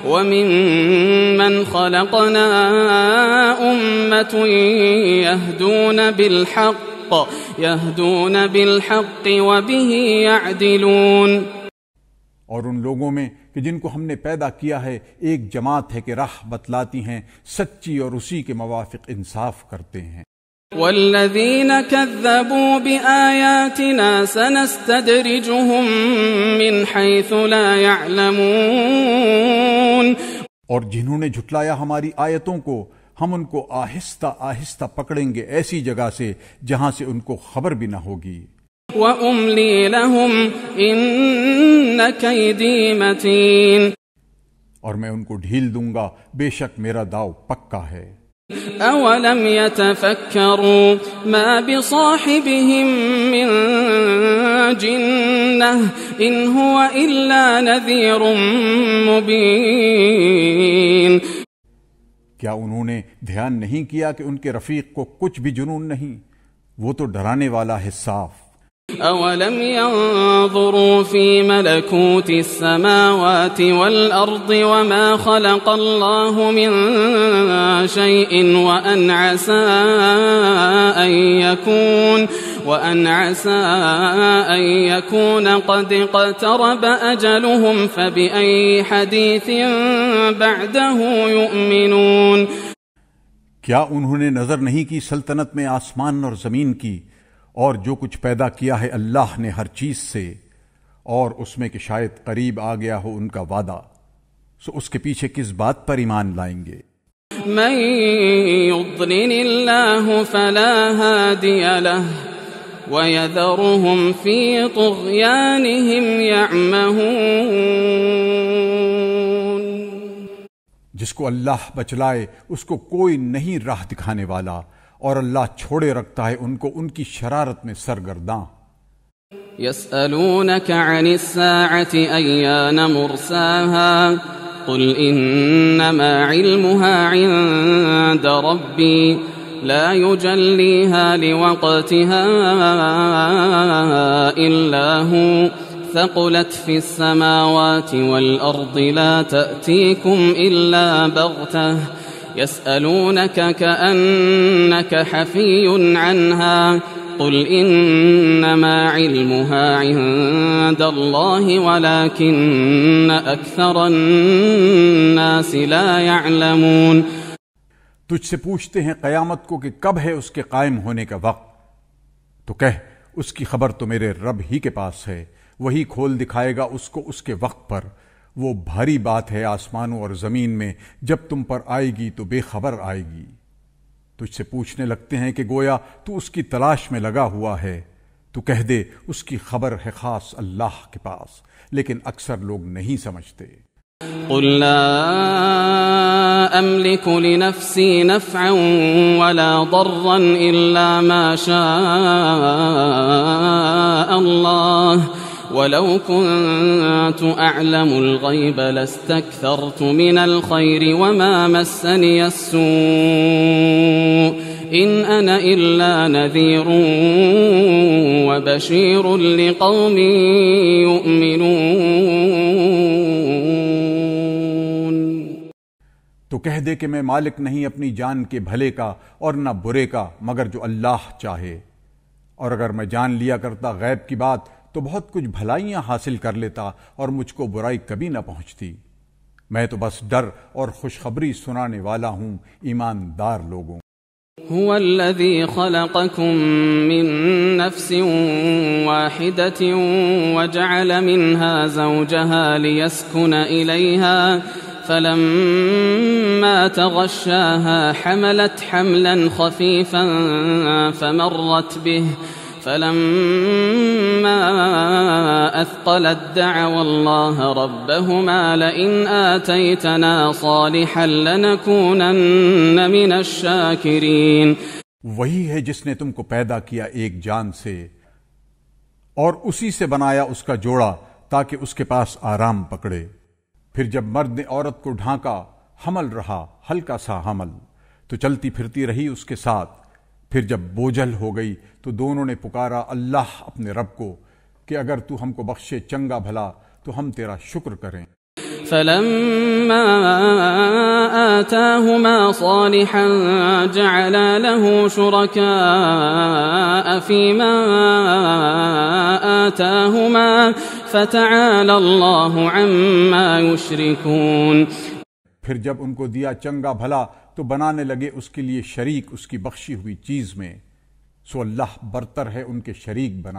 وَمِمَّنْ خَلَقْنَا أُمَّةٌ يَهْدُونَ بِالْحَقِّ وَبِهِ يَعْدِلُونَ، اور ان لوگوں میں کہ جن کو ہم نے پیدا کیا ہے ایک جماعت ہے کہ راہ بتلاتی ہیں سچی اور اسی کے موافق انصاف کرتے ہیں۔ وَالَّذِينَ كَذَّبُوا بِآيَاتِنَا سَنَسْتَدْرِجُهُم مِّنْ حَيْثُ لَا يَعْلَمُونَ، اور جنہوں نے جھٹلایا ہماری آیتوں کو ہم ان کو آہستہ آہستہ پکڑیں گے ایسی جگہ سے جہاں سے ان کو خبر بھی نہ ہوگی۔ وَأُمْلِي لَهُمْ إِنَّ كَيْدِي مَتِينٌ، اور میں ان کو ڈھیل دوں گا بے شک میرا داؤ پکا ہے۔ أَوَلَمْ يَتَفَكَّرُوا مَا بِصَاحِبِهِم مِّن جِنَّةٍ إِنْ هُوَ إِلَّا نَذِيرٌ مُّبِينٌ، کیا انہوں نے دھیان نہیں کیا کہ ان کے رفیق کو کچھ بھی جنون نہیں، وہ تو ڈرانے والا ہے صاف۔ أَوَلَمْ يَنظُرُوا فِي مَلَكُوتِ السَّمَاوَاتِ وَالْأَرْضِ وَمَا خَلَقَ اللَّهُ مِن شَيْءٍ وَأَنْ عَسَىٰ أَن يَكُونَ قَدِ اقْتَرَبَ أَجَلُهُمْ فَبِأَيِّ حَدِيثٍ بَعْدَهُ يُؤْمِنُونَ، کیا انہوں نے نظر نہیں کی سلطنت میں آسمان اور زمین کی، اور جو کچھ پیدا کیا ہے اللہ نے ہر چیز سے، اور اس میں کہ شاید قریب آ گیا ہو ان کا وعدہ، سو اس کے پیچھے کس بات پر ایمان لائیں گے؟ من يضلل الله فلا هادي له ويذرهم في طغيانهم يعمهون، جس کو اللہ بچلائے اس کو کوئی نہیں راہ دکھانے والا، اور اللہ چھوڑے رکھتا ہے ان کو ان کی شرارت میں سرگرداں۔ يسألونك عن الساعة أيان مرساها قل إنما علمها عند ربي لا يجليها لوقتها إلا هو ثقلت في السماوات والأرض لا تأتيكم إلا بغتة يسألونك كأنك حفي عنها قل إنما علمها عند الله ولكن أكثر الناس لا يعلمون۔ تجھ سے پوچھتے ہیں قیامت کو کہ کب ہے اس کے قائم ہونے کا وقت، تو کہہ اس کی خبر تو میرے رب ہی کے پاس ہے، وہی کھول دکھائے گا اس کو اس کے وقت پر۔ وہ بھاری بات ہے آسمانوں اور زمین میں، جب تم پر آئے گی تو بے خبر آئے گی۔ تجھ سے پوچھنے لگتے ہیں کہ گویا تو اس کی تلاش میں لگا ہوا ہے، تو کہہ دے اس کی خبر ہے خاص اللہ کے پاس، لیکن اکثر لوگ نہیں سمجھتے۔ قل لا أملك لنفسي نفعا ولا ضرا إلا ما شاء الله ولو كنت أعلم الغيب لاستكثرت من الخير وما مسني السوء إن أنا إلا نذير وبشير لقوم يؤمنون۔ تو کہہ دے کہ میں مالک نہیں اپنی جان کے بھلے کا اور نہ برے کا مگر جو اللہ چاہے، اور اگر میں جان لیا کرتا غیب کی بات تو بہت کچھ بھلائیاں حاصل کر لیتا اور مجھ کو برائی کبھی نہ پہنچتی۔ میں تو بس ڈر اور خوشخبری سنانے والا ہوں ایماندار لوگوں۔ هو الذي خلقكم من نفس واحدة وجعل منها زوجها ليسكن إليها فلما تغشاها حملت حملا خفيفا فمرت به فلما أثقلت دعوا الله ربهما لئن آتيتنا صالحا لنكونن من الشاكرين۔ وہی ہے جس نے تم کو پیدا کیا ایک جان سے اور اسی سے بنایا اس کا جوڑا تاکہ اس کے پاس آرام پکڑے، پھر جب مرد نے عورت کو ڈھانکا حمل رہا ہلکا سا حمل، تو چلتی پھرتی رہی اس کے ساتھ، پھر جب بوجھل ہو گئی تو دونوں نے پکارا اللہ اپنے رب کو کہ اگر تو ہم کو بخشے چنگا بھلا تو ہم تیرا شکر کریں۔ فلما آتاهما صالحا جعلا له شركاء فيما آتاهما فتعالى الله عما يشركون. پھر جب ان کو دیا چنگا بھلا تو بنانے لگے اس کے لیے شریک اس کی بخشی ہوئی چیز میں، سو اللہ برتر ہے ان کے شریک بنا